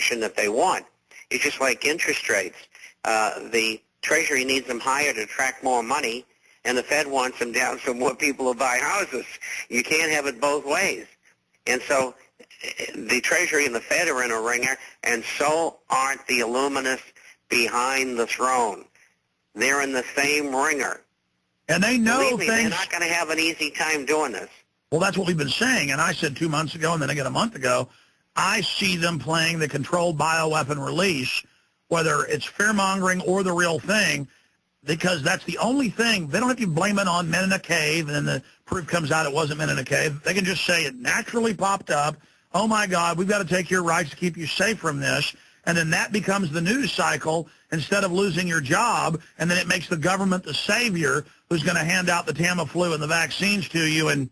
direction that they want. It's just like interest rates. The Treasury needs them higher to attract more money, and the Fed wants them down so more people will buy houses. You can't have it both ways. And so the Treasury and the Fed are in a ringer, and so aren't the Illuminists behind the throne. They're in the same ringer. And they know Believe me, things. they're not going to have an easy time doing this. Well, that's what we've been saying, and I said 2 months ago, and then again a month ago, I see them playing the controlled bioweapon release, whether it's fear-mongering or the real thing, because that's the only thing. They don't have to blame it on men in a cave, and then the proof comes out it wasn't men in a cave. They can just say it naturally popped up. Oh, my God, we've got to take your rights to keep you safe from this. And then that becomes the news cycle instead of losing your job, and then it makes the government the savior who's going to hand out the Tamiflu and the vaccines to you and,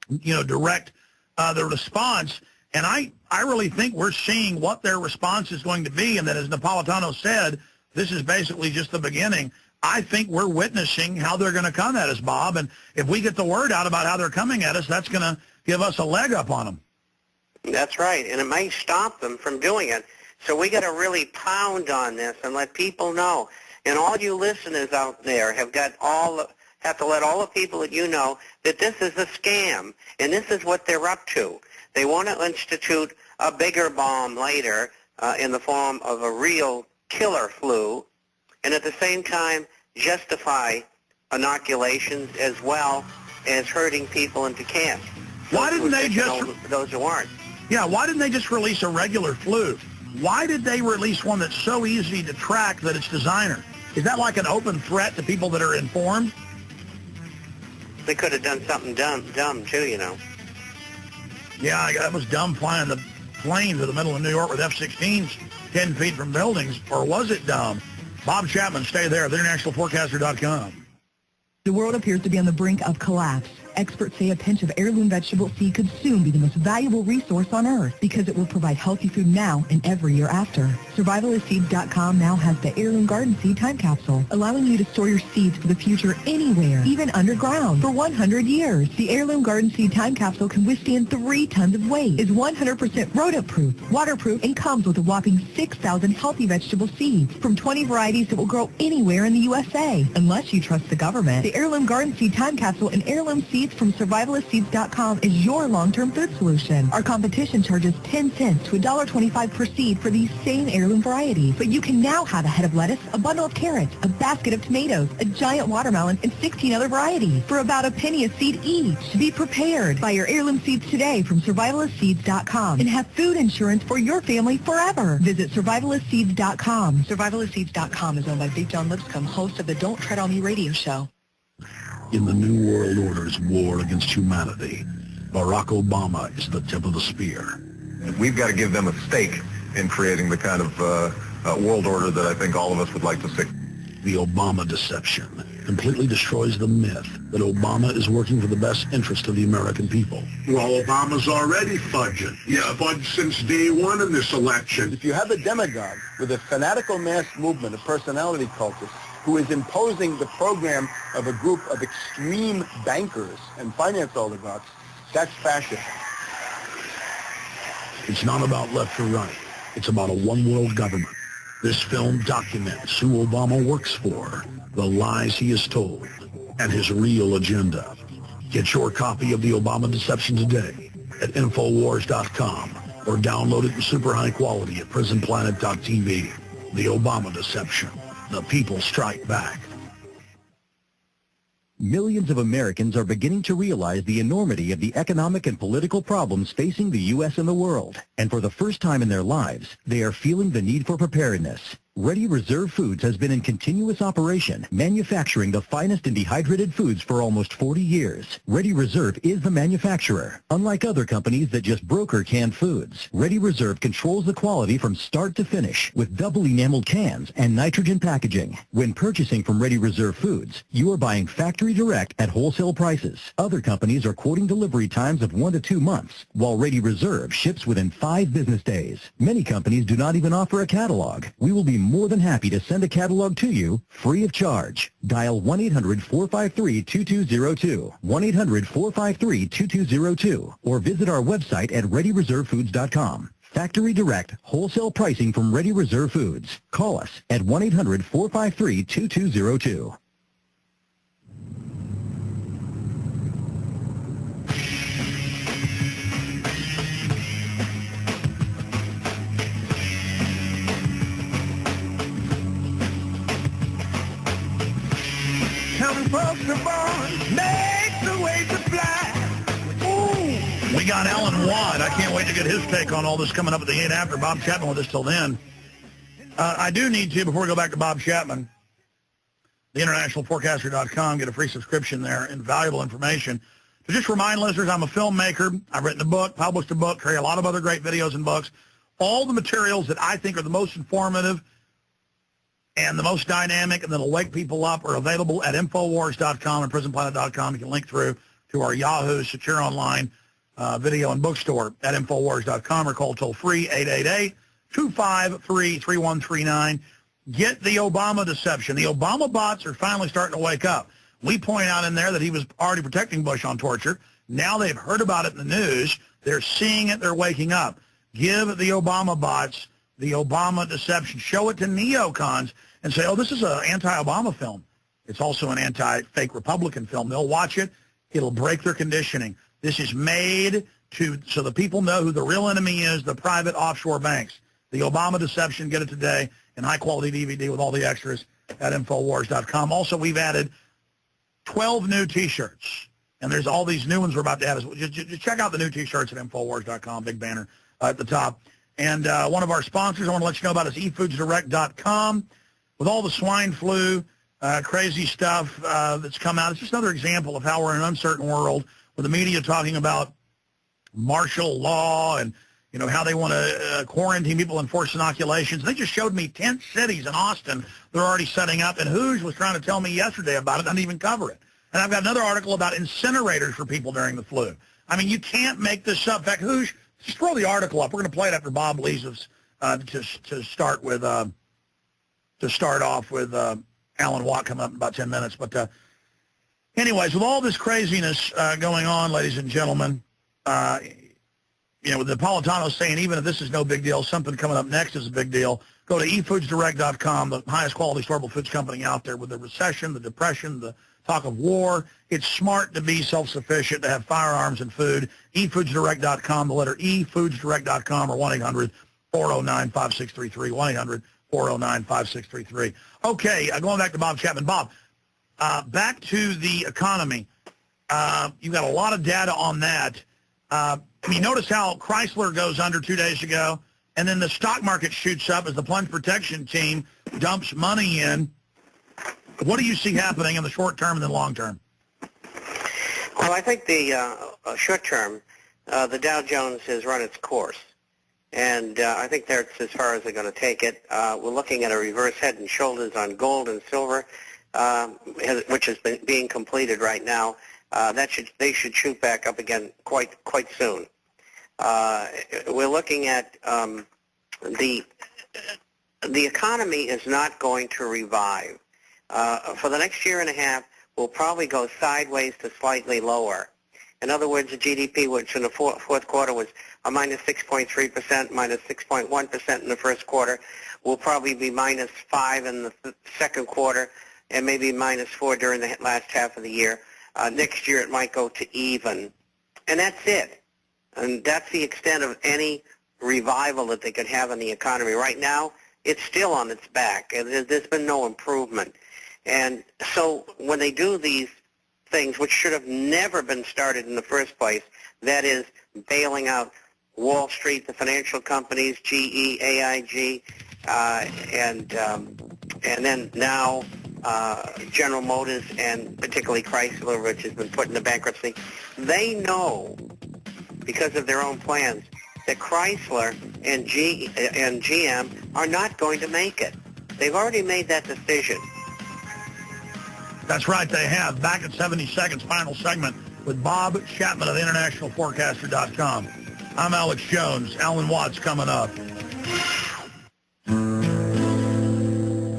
you know, direct the response. And I really think we're seeing what their response is going to be, and that, as Napolitano said, this is basically just the beginning. I think we're witnessing how they're going to come at us, Bob, and if we get the word out about how they're coming at us, that's going to give us a leg up on them. That's right, and it may stop them from doing it. So we got to really pound on this and let people know. And all you listeners out there have to let all the people that you know that this is a scam, and this is what they're up to. They want to institute a bigger bomb later in the form of a real killer flu, and at the same time justify inoculations as well as herding people into camps. Why didn't they just... Those who aren't. Yeah, why didn't they just release a regular flu? Why did they release one that's so easy to track that it's designer? Is that like an open threat to people that are informed? They could have done something dumb too, you know. Yeah, that was dumb flying the plane to the middle of New York with F-16s 10 feet from buildings. Or was it dumb? Bob Chapman, stay there. TheInternationalForecaster.com. The world appears to be on the brink of collapse. Experts say a pinch of heirloom vegetable seed could soon be the most valuable resource on Earth because it will provide healthy food now and every year after. Survivalistseeds.com now has the Heirloom Garden Seed Time Capsule, allowing you to store your seeds for the future anywhere, even underground, for 100 years. The Heirloom Garden Seed Time Capsule can withstand 3 tons of weight, is 100% rodent-proof, waterproof, and comes with a whopping 6,000 healthy vegetable seeds from 20 varieties that will grow anywhere in the USA. Unless you trust the government, the Heirloom Garden Seed Time Capsule and Heirloom Seeds from Survivalistseeds.com is your long-term food solution. Our competition charges 10 cents to $1.25 per seed for these same heirloom varieties. But you can now have a head of lettuce, a bundle of carrots, a basket of tomatoes, a giant watermelon, and 16 other varieties for about a penny a seed each. Be prepared. Buy your heirloom seeds today from Survivalistseeds.com and have food insurance for your family forever. Visit Survivalistseeds.com. Survivalistseeds.com is owned by Big John Lipscomb, host of the Don't Tread on Me radio show. In the New World Order's war against humanity, Barack Obama is the tip of the spear. We've got to give them a stake in creating the kind of world order that I think all of us would like to see. The Obama deception completely destroys the myth that Obama is working for the best interest of the American people. Well, Obama's already fudging. Yeah, fudged since day one in this election. If you have a demagogue with a fanatical mass movement of personality cultists who is imposing the program of a group of extreme bankers and finance oligarchs, that's fascism. It's not about left or right. It's about a one-world government. This film documents who Obama works for, the lies he has told, and his real agenda. Get your copy of The Obama Deception today at Infowars.com or download it in super high quality at PrisonPlanet.tv. The Obama Deception. The people strike back. Millions of Americans are beginning to realize the enormity of the economic and political problems facing the U.S. and the world. And for the first time in their lives, they are feeling the need for preparedness. Ready Reserve Foods has been in continuous operation, manufacturing the finest in dehydrated foods for almost 40 years. Ready Reserve is the manufacturer. Unlike other companies that just broker canned foods, Ready Reserve controls the quality from start to finish with double enameled cans and nitrogen packaging. When purchasing from Ready Reserve Foods, you are buying factory direct at wholesale prices. Other companies are quoting delivery times of 1 to 2 months, while Ready Reserve ships within 5 business days. Many companies do not even offer a catalog. We will be more than happy to send a catalog to you free of charge. Dial 1-800-453-2202, 1-800-453-2202, or visit our website at ReadyReserveFoods.com. Factory direct wholesale pricing from Ready Reserve Foods. Call us at 1-800-453-2202. Coming folks are born, make the way to fly. Ooh. We got Alan Watt. I can't wait to get his take on all this coming up at the 8 after. Bob Chapman with us till then. I do need to, before we go back to Bob Chapman, theinternationalforecaster.com, get a free subscription there, invaluable information. To just remind listeners, I'm a filmmaker. I've written a book, published a book, carry a lot of other great videos and books. All the materials that I think are the most informative and the most dynamic and that'll wake people up are available at Infowars.com and PrisonPlanet.com. You can link through to our Yahoo Secure Online video and bookstore at Infowars.com or call toll-free 888-253-3139. Get the Obama deception. The Obama bots are finally starting to wake up. We point out in there that he was already protecting Bush on torture. Now they've heard about it in the news. They're seeing it. They're waking up. Give the Obama bots the Obama deception. Show it to neocons and say, oh, this is an anti-Obama film. It's also an anti-fake Republican film. They'll watch it. It'll break their conditioning. This is made so the people know who the real enemy is, the private offshore banks. The Obama deception, get it today in high-quality DVD with all the extras at Infowars.com. Also, we've added 12 new T-shirts, and there's all these new ones we're about to add. Just check out the new T-shirts at Infowars.com, big banner at the top. And one of our sponsors I want to let you know about is eFoodsDirect.com. With all the swine flu, crazy stuff that's come out, it's just another example of how we're in an uncertain world with the media talking about martial law and, you know, how they want to quarantine people and force inoculations. They just showed me 10 cities in Austin they're already setting up, and Hooge was trying to tell me yesterday about it. I didn't even cover it. And I've got another article about incinerators for people during the flu. I mean, you can't make this up. In fact, Hooge, just throw the article up. We're going to play it after Bob leaves us to start off with Alan Watt coming up in about 10 minutes. But anyways, with all this craziness going on, ladies and gentlemen, you know, the Napolitano's saying even if this is no big deal, something coming up next is a big deal. Go to eFoodsDirect.com, the highest quality storable foods company out there. With the recession, the depression, the talk of war, it's smart to be self-sufficient, to have firearms and food. eFoodsDirect.com, the letter E, FoodsDirect.com, or 1-800-409-5633, 1-800-409-5633. Okay, going back to Bob Chapman. Bob, back to the economy. You've got a lot of data on that. You notice how Chrysler goes under 2 days ago, and then the stock market shoots up as the plunge protection team dumps money in. What do you see happening in the short term and the long term? Well, I think the short term, the Dow Jones has run its course, and I think that's as far as they're going to take it. We're looking at a reverse head and shoulders on gold and silver, which is being completed right now. They should shoot back up again quite soon. We're looking at the economy is not going to revive. For the next year and a half, we'll probably go sideways to slightly lower. In other words, the GDP, which in the fourth quarter was a minus 6.3%, minus 6.1% in the first quarter, will probably be minus 5 in the second quarter, and maybe minus 4 during the last half of the year. Next year, it might go to even. And that's it. And that's the extent of any revival that they could have in the economy. Right now, it's still on its back. There's been no improvement. And so when they do these things, which should have never been started in the first place, that is bailing out Wall Street, the financial companies, GE, AIG, and then now General Motors and particularly Chrysler, which has been put into bankruptcy, they know, because of their own plans, that Chrysler and GM are not going to make it. They've already made that decision. That's right, they have. Back at 70 seconds, final segment with Bob Chapman of internationalforecaster.com. I'm Alex Jones. Alan Watts coming up.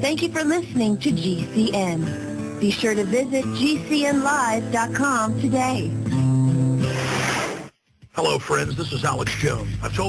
Thank you for listening to GCN. Be sure to visit GCNlive.com today. Hello, friends. This is Alex Jones. I've told